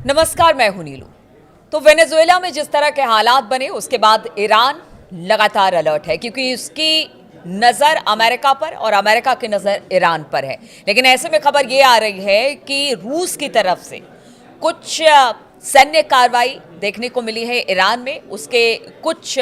नमस्कार, मैं हूं नीलू। तो वेनेजुएला में जिस तरह के हालात बने उसके बाद ईरान लगातार अलर्ट है क्योंकि उसकी नज़र अमेरिका पर और अमेरिका की नज़र ईरान पर है। लेकिन ऐसे में खबर ये आ रही है कि रूस की तरफ से कुछ सैन्य कार्रवाई देखने को मिली है ईरान में, उसके कुछ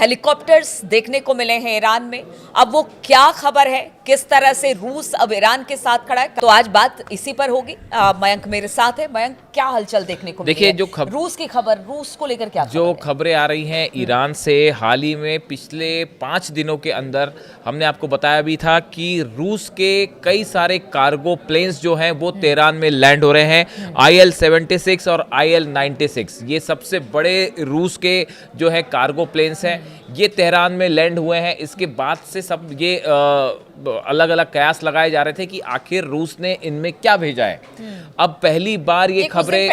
हेलीकॉप्टर्स देखने को मिले हैं ईरान में। अब वो क्या खबर है, किस तरह से रूस अब ईरान के साथ खड़ा है, तो आज बात इसी पर होगी। मयंक मेरे साथ है। मयंक, क्या हलचल देखने को मिली है? देखिए, रूस की खबर, रूस को लेकर क्या जो खबर है? खबरें आ रही हैं ईरान से हाल ही में पिछले 5 दिनों के अंदर, हमने आपको बताया भी था कि रूस के कई सारे कार्गो प्लेन्स जो हैं वो तेहरान में लैंड हो रहे हैं। IL-76 और IL-96 ये सबसे बड़े रूस के जो है कार्गो प्लेन्स हैं, ये तेहरान में लैंड हुए हैं। इसके बाद से सब ये अलग अलग कयास लगाए जा रहे थे कि आखिर रूस ने इनमें क्या भेजा है। अब पहली बार ये खबरें,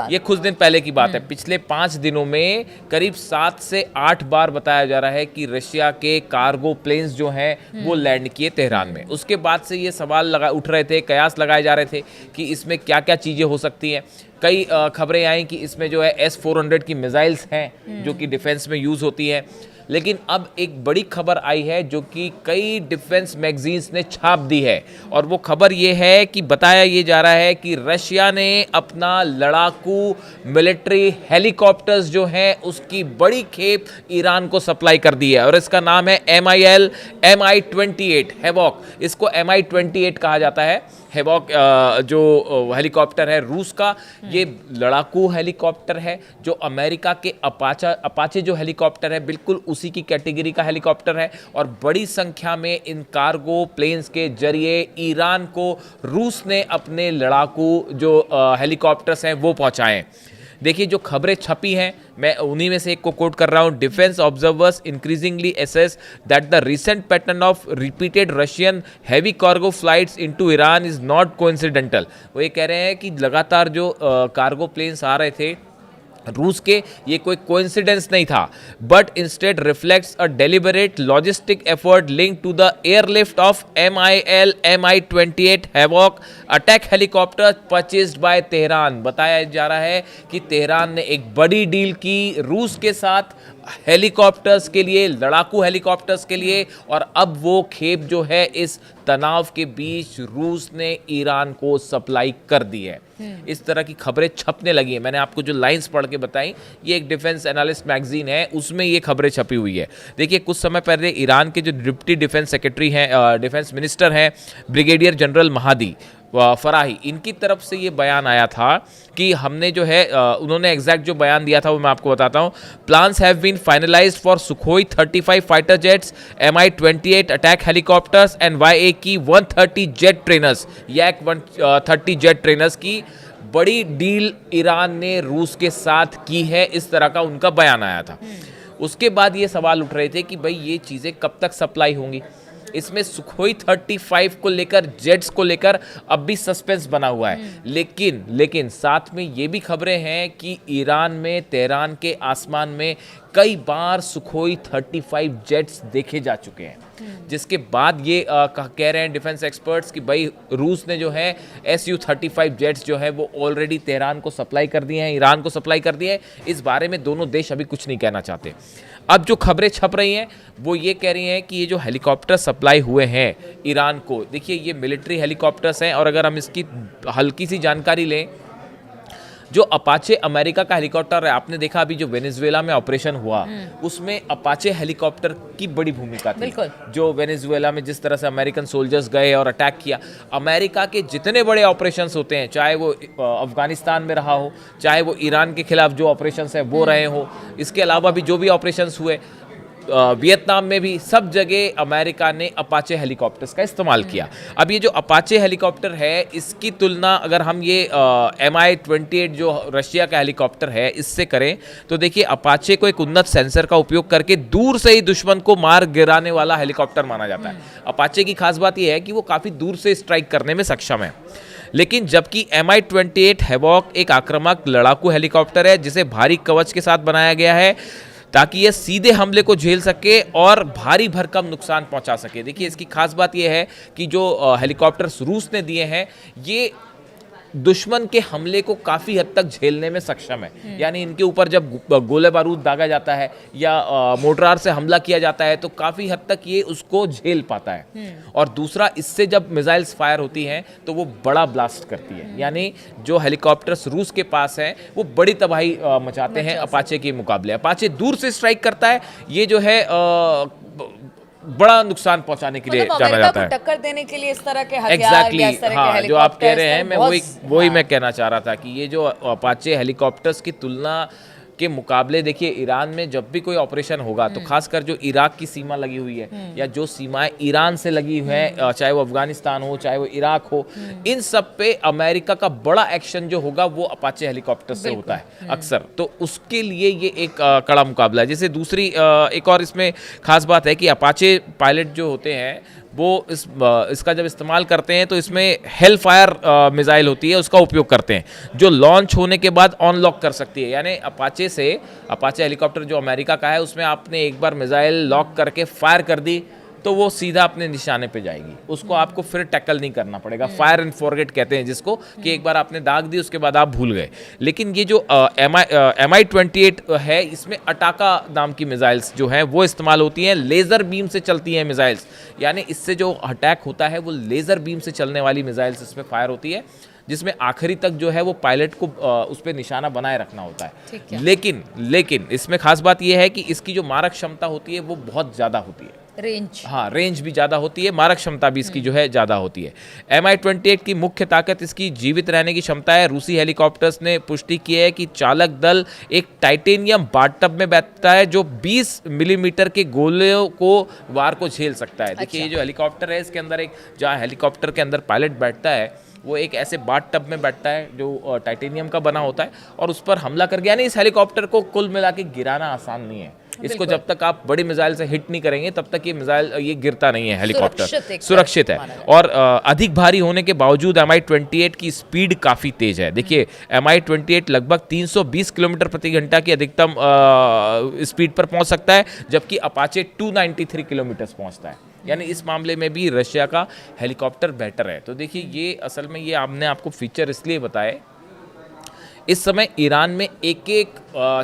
ये कुछ दिन पहले की बात है, पिछले 5 दिनों में करीब 7 से 8 बार बताया जा रहा है कि रशिया के कार्गो प्लेन्स जो हैं वो लैंड किए तेहरान में। उसके बाद से ये सवाल उठ रहे थे, कयास लगाए जा रहे थे कि इसमें क्या क्या चीज़ें हो सकती हैं। कई खबरें आई कि इसमें जो है S-400 की मिसाइल्स हैं जो कि डिफेंस में यूज़ होती है। लेकिन अब एक बड़ी खबर आई है जो कि कई डिफेंस मैगजीन्स ने छाप दी है, और वो खबर ये है कि बताया ये जा रहा है कि रशिया ने अपना लड़ाकू मिलिट्री हेलीकॉप्टर्स जो हैं उसकी बड़ी खेप ईरान को सप्लाई कर दी है, और इसका नाम है MI-28 हैवॉक। इसको MI-28 कहा जाता है। हैवॉक जो हेलीकॉप्टर है रूस का, ये लड़ाकू हेलीकॉप्टर है। जो अमेरिका के अपाचे जो हेलीकॉप्टर है बिल्कुल उसी की कैटेगरी का हेलीकॉप्टर है, और बड़ी संख्या में इन कार्गो प्लेन्स के जरिए ईरान को रूस ने अपने लड़ाकू जो हेलीकॉप्टर्स हैं वो पहुंचाए। देखिए, जो खबरें छपी हैं मैं उन्हीं में से एक को कोट कर रहा हूं। Defence observers increasingly assess that the recent pattern of repeated Russian heavy cargo flights into Iran is not coincidental. वो ये कह रहे हैं कि लगातार जो कार्गो प्लेन्स आ रहे थे रूस के, ये कोई कोइंसिडेंस नहीं था, but instead reflects a deliberate logistic effort link to the airlift of MI-28 havoc attack helicopter purchased by Tehran. बताया जा रहा है कि तेहरान ने एक बड़ी डील की रूस के साथ हेलीकॉप्टर्स के लिए, लड़ाकू हेलीकॉप्टर्स के लिए, और अब वो खेप जो है इस तनाव के बीच रूस ने ईरान को सप्लाई कर दी है। इस तरह की खबरें छपने लगी हैं। मैंने आपको जो लाइंस पढ़ के बताई, ये एक डिफेंस एनालिस्ट मैगजीन है, उसमें ये खबरें छपी हुई है। देखिए, कुछ समय पहले ईरान के जो डिप्टी डिफेंस सेक्रेटरी हैं, डिफेंस मिनिस्टर हैं, ब्रिगेडियर जनरल महादी फराही, इनकी तरफ से ये बयान आया था कि हमने जो है उन्होंने एग्जैक्ट जो बयान दिया था वो मैं आपको बताता हूँ। Plans have been finalised for Sukhoi 35 fighter jets, MI-28 attack helicopters and YAK 130 jet trainers, YAK 130 jet trainers की बड़ी डील ईरान ने रूस के साथ की है। इस तरह का उनका बयान आया था। उसके बाद ये सवाल उठ रहे थे कि भाई ये चीज़ें कब तक सप्लाई होंगी। इसमें सुखोई 35 को लेकर, जेट्स को लेकर अब भी सस्पेंस बना हुआ है। लेकिन साथ में ये भी खबरें हैं कि ईरान में, तेहरान के आसमान में कई बार सुखोई 35 जेट्स देखे जा चुके हैं, जिसके बाद ये कह रहे हैं डिफेंस एक्सपर्ट्स कि भाई रूस ने जो है Su-35 जेट्स जो है वो ऑलरेडी तेहरान को सप्लाई कर दिए हैं, ईरान को सप्लाई कर दिए हैं। इस बारे में दोनों देश अभी कुछ नहीं कहना चाहते। अब जो खबरें छप रही हैं वो ये कह रही हैं कि ये जो हेलीकॉप्टर सप्लाई हुए हैं ईरान को, देखिए ये मिलिट्री हेलीकॉप्टर्स हैं, और अगर हम इसकी हल्की सी जानकारी लें, जो अपाचे अमेरिका का हेलीकॉप्टर है, आपने देखा अभी जो वेनेजुएला में ऑपरेशन हुआ उसमें अपाचे हेलीकॉप्टर की बड़ी भूमिका थी। जो वेनेजुएला में जिस तरह से अमेरिकन सोल्जर्स गए और अटैक किया, अमेरिका के जितने बड़े ऑपरेशंस होते हैं, चाहे वो अफगानिस्तान में रहा हो, चाहे वो ईरान के खिलाफ जो ऑपरेशंस है वो रहे हो, इसके अलावा भी जो भी ऑपरेशंस हुए वियतनाम में भी, सब जगह अमेरिका ने अपाचे हेलीकॉप्टर्स का इस्तेमाल किया। अब ये जो अपाचे हेलीकॉप्टर है, इसकी तुलना अगर हम ये MI-28 जो रशिया का हेलीकॉप्टर है इससे करें तो देखिए, अपाचे को एक उन्नत सेंसर का उपयोग करके दूर से ही दुश्मन को मार गिराने वाला हेलीकॉप्टर माना जाता है। अपाचे की खास बात यह है कि वो काफ़ी दूर से स्ट्राइक करने में सक्षम है। लेकिन जबकि MI-28 हैवॉक एक आक्रामक लड़ाकू हेलीकॉप्टर है जिसे भारी कवच के साथ बनाया गया है ताकि यह सीधे हमले को झेल सके और भारी भरकम नुकसान पहुंचा सके। देखिए, इसकी खास बात यह है कि जो हेलीकॉप्टर्स रूस ने दिए हैं, ये दुश्मन के हमले को काफ़ी हद तक झेलने में सक्षम है। यानी इनके ऊपर जब गोले बारूद दागा जाता है या मोर्टार से हमला किया जाता है तो काफ़ी हद तक ये उसको झेल पाता है। और दूसरा, इससे जब मिसाइल्स फायर होती हैं तो वो बड़ा ब्लास्ट करती है। यानी जो हेलीकॉप्टर्स रूस के पास हैं वो बड़ी तबाही मचाते हैं अपाचे के मुकाबले। अपाचे दूर से स्ट्राइक करता है, ये जो है बड़ा नुकसान पहुंचाने के लिए जाना जाता है। टक्कर देने के लिए इस तरह के हथियार या इस तरह के हाँ, जो आप कह रहे हैं, मैं वही हाँ। मैं कहना चाह रहा था कि ये जो अपाचे हेलीकॉप्टर्स की तुलना के मुकाबले, देखिए ईरान में जब भी कोई ऑपरेशन होगा तो खासकर जो इराक की सीमा लगी हुई है या जो सीमाएं ईरान से लगी हुई हैं, चाहे वो अफगानिस्तान हो चाहे वो इराक हो, इन सब पे अमेरिका का बड़ा एक्शन जो होगा वो अपाचे हेलीकॉप्टर से होता है अक्सर। तो उसके लिए ये एक कड़ा मुकाबला है। जैसे दूसरी एक और इसमें खास बात है कि अपाचे पायलट जो होते हैं वो इसका जब इस्तेमाल करते हैं तो इसमें हेल फायर मिसाइल होती है, उसका उपयोग करते हैं जो लॉन्च होने के बाद ऑन लॉक कर सकती है। यानी अपाचे हेलीकॉप्टर जो अमेरिका का है उसमें आपने एक बार मिसाइल लॉक करके फायर कर दी तो वो सीधा अपने निशाने पे जाएगी, उसको आपको फिर टैकल नहीं करना पड़ेगा। फायर एंड फॉरगेट कहते हैं जिसको, कि एक बार आपने दाग दी उसके बाद आप भूल गए। लेकिन ये जो MI-28 है, इसमें अटाका नाम की मिसाइल्स जो हैं वो इस्तेमाल होती हैं, लेज़र बीम से चलती हैं मिसाइल्स। यानी इससे जो अटैक होता है वो लेज़र बीम से चलने वाली मिसाइल्स इसमें फायर होती है, जिसमें आखिरी तक जो है वो पायलट को उस पर निशाना बनाए रखना होता है। लेकिन इसमें खास बात यह है कि इसकी जो मारक क्षमता होती है वो बहुत ज़्यादा होती है। रेंज भी ज़्यादा होती है, मारक क्षमता भी इसकी जो है ज़्यादा होती है। MI-28 की मुख्य ताकत इसकी जीवित रहने की क्षमता है। रूसी हेलीकॉप्टर्स ने पुष्टि की है कि चालक दल एक टाइटेनियम बाथटब में बैठता है जो 20 मिलीमीटर के गोलों को वार को झेल सकता है। देखिए, ये जो हेलीकॉप्टर है इसके अंदर जहाँ हेलीकॉप्टर के अंदर पायलट बैठता है वो एक ऐसे बाथटब में बैठता है जो टाइटेनियम का बना होता है और उस पर हमला कर गया। नहीं, इस हेलीकॉप्टर को कुल मिला के गिराना आसान नहीं है। इसको जब तक आप बड़ी मिसाइल से हिट नहीं करेंगे तब तक ये गिरता नहीं है। हेलीकॉप्टर सुरक्षित है और अधिक भारी होने के बावजूद MI-28 की स्पीड काफ़ी तेज है। देखिए, MI-28 लगभग 320 किलोमीटर प्रति घंटा की अधिकतम स्पीड पर पहुंच सकता है, जबकि अपाचे 293 किलोमीटर पहुंचता है। यानी इस मामले में भी रशिया का हेलीकॉप्टर बेटर है। तो देखिए, ये असल में ये हमने आपको फीचर इसलिए बताए, इस समय ईरान में एक एक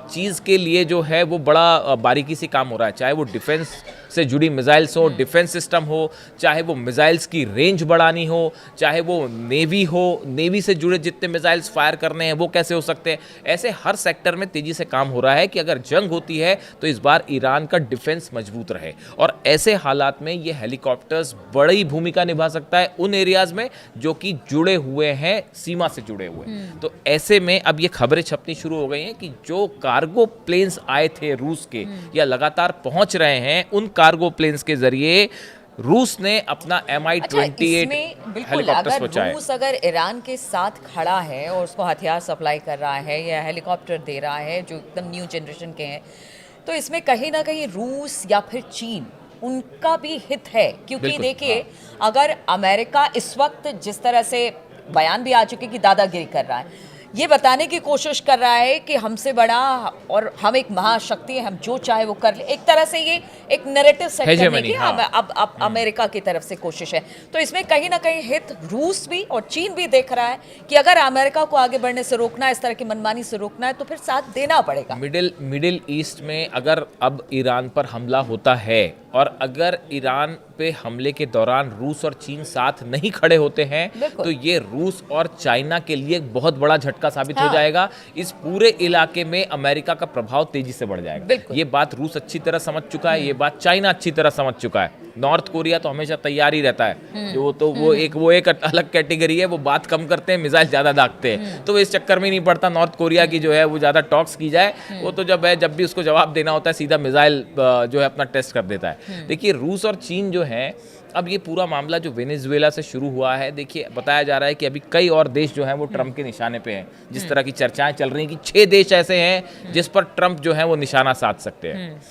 चीज़ के लिए जो है वो बड़ा बारीकी से काम हो रहा है, चाहे वो डिफेंस से जुड़ी मिसाइल्स हो, डिफेंस सिस्टम हो, चाहे वो मिसाइल्स की रेंज बढ़ानी हो, चाहे वो नेवी हो, नेवी से जुड़े जितने मिसाइल्स फायर करने हैं वो कैसे हो सकते हैं। ऐसे हर सेक्टर में तेज़ी से काम हो रहा है कि अगर जंग होती है तो इस बार ईरान का डिफेंस मजबूत रहे। और ऐसे हालात में ये हेलीकॉप्टर्स बड़ी भूमिका निभा सकता है उन एरियाज़ में जो कि जुड़े हुए हैं, सीमा से जुड़े हुए। तो ऐसे में अब ये खबरें छपनी शुरू हो गई हैं कि जो कार्गो प्लेन्स आए थे रूस के या लगातार पहुंच रहे हैं, उन कार्गो प्लेन्स के जरिए रूस ने अपना MI-28 हेलीकॉप्टर्स पहुंचाए। रूस अगर ईरान के साथ खड़ा है और उसको हथियार सप्लाई कर रहा है या हेलीकॉप्टर दे रहा है जो एकदम न्यू जनरेशन के हैं, तो इसमें कहीं ना कहीं रूस या फिर चीन, उनका भी हित है। क्योंकि देखिए, अगर अमेरिका इस वक्त जिस तरह से बयान भी आ चुके कि दादागिरी कर रहा है, ये बताने की कोशिश कर रहा है कि हमसे बड़ा और हम एक महाशक्ति है, हम जो चाहे वो कर ले, एक तरह से ये एक नैरेटिव सेट करने की अब अमेरिका की तरफ से कोशिश है। तो इसमें कहीं ना कहीं हित रूस भी और चीन भी देख रहा है कि अगर अमेरिका को आगे बढ़ने से रोकना है, इस तरह की मनमानी से रोकना है, तो फिर साथ देना पड़ेगा। मिडिल ईस्ट में अगर अब ईरान पर हमला होता है और अगर ईरान पे हमले के दौरान रूस और चीन साथ नहीं खड़े होते हैं तो ये रूस और चाइना के लिए एक बहुत बड़ा झटका साबित हो जाएगा। इस पूरे इलाके में अमेरिका का प्रभाव तेजी से बढ़ जाएगा। ये बात रूस अच्छी तरह समझ चुका है, ये बात चाइना अच्छी तरह समझ चुका है। नॉर्थ कोरिया तो हमेशा तैयार ही रहता है, वो एक अलग कैटेगरी है, वो बात कम करते हैं, मिसाइल ज्यादा दागते हैं, तो इस चक्कर में नहीं पड़ता नॉर्थ कोरिया की जो है वो ज्यादा टॉक्स की जाए। वो तो जब भी उसको जवाब देना होता है सीधा मिसाइल जो है अपना टेस्ट कर देता है। देखिए, रूस और चीन जो है, अब ये पूरा मामला जो वेनेजुएला से शुरू हुआ है, देखिए बताया जा रहा है कि अभी कई और देश जो हैं वो ट्रंप के निशाने पे हैं। जिस तरह की चर्चाएं चल रही हैं कि 6 देश ऐसे हैं जिस पर ट्रंप जो है वो निशाना साध सकते हैं।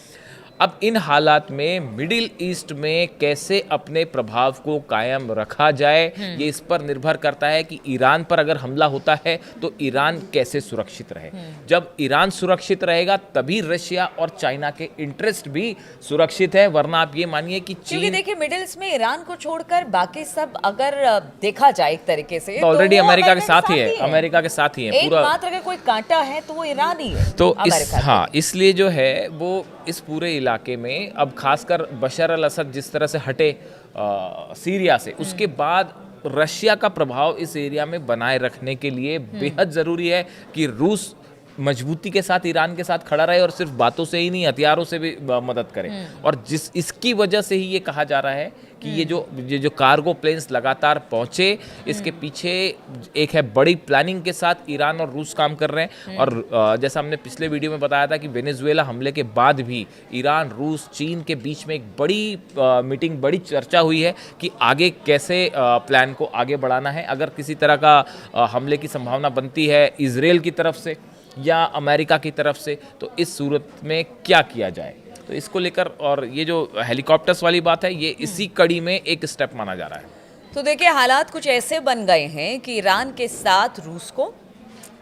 अब इन हालात में मिडिल ईस्ट में कैसे अपने प्रभाव को कायम रखा जाए, ये इस पर निर्भर करता है कि ईरान पर अगर हमला होता है तो ईरान कैसे सुरक्षित रहे। जब ईरान सुरक्षित रहेगा तभी रशिया और चाइना के इंटरेस्ट भी सुरक्षित है, वरना आप ये मानिए कि क्योंकि चीन देखिए मिडिल ईस्ट में ईरान को छोड़कर बाकी सब अगर देखा जाए एक तरीके से तो ऑलरेडी वो अमेरिका के साथ ही है, अमेरिका के साथ ही है पूरा। एकमात्र अगर कोई कांटा है तो वो ईरान ही है तो इस अमेरिका के। हाँ, इसलिए जो है वो इस पूरे इलाके में अब खासकर बशर अल असद जिस तरह से हटे सीरिया से, उसके बाद रशिया का प्रभाव इस एरिया में बनाए रखने के लिए बेहद ज़रूरी है कि रूस मजबूती के साथ ईरान के साथ खड़ा रहे और सिर्फ बातों से ही नहीं हथियारों से भी मदद करे। और इसकी वजह से ही ये कहा जा रहा है कि ये जो कार्गो प्लेन्स लगातार पहुंचे, इसके पीछे एक है बड़ी प्लानिंग के साथ ईरान और रूस काम कर रहे हैं। और जैसा हमने पिछले वीडियो में बताया था कि वेनेजुएला हमले के बाद भी ईरान, रूस, चीन के बीच में एक बड़ी मीटिंग, बड़ी चर्चा हुई है कि आगे कैसे प्लान को आगे बढ़ाना है। अगर किसी तरह का हमले की संभावना बनती है इजराइल की तरफ से या अमेरिका की तरफ से, तो इस सूरत में क्या किया जाए, तो इसको लेकर और ये जो हेलीकॉप्टर्स वाली बात है, ये इसी कड़ी में एक स्टेप माना जा रहा है। तो देखिए हालात कुछ ऐसे बन गए हैं कि ईरान के साथ रूस को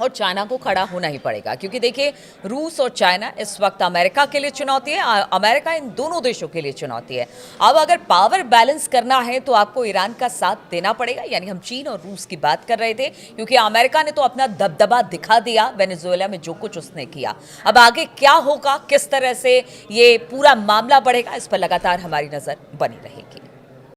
और चाइना को खड़ा होना ही पड़ेगा, क्योंकि देखिए रूस और चाइना इस वक्त अमेरिका के लिए चुनौती है, अमेरिका इन दोनों देशों के लिए चुनौती है। अब अगर पावर बैलेंस करना है तो आपको ईरान का साथ देना पड़ेगा, यानी हम चीन और रूस की बात कर रहे थे, क्योंकि अमेरिका ने तो अपना दबदबा दिखा दिया वेनेजुएला में जो कुछ उसने किया। अब आगे क्या होगा, किस तरह से ये पूरा मामला बढ़ेगा, इस पर लगातार हमारी नजर बनी रहेगी।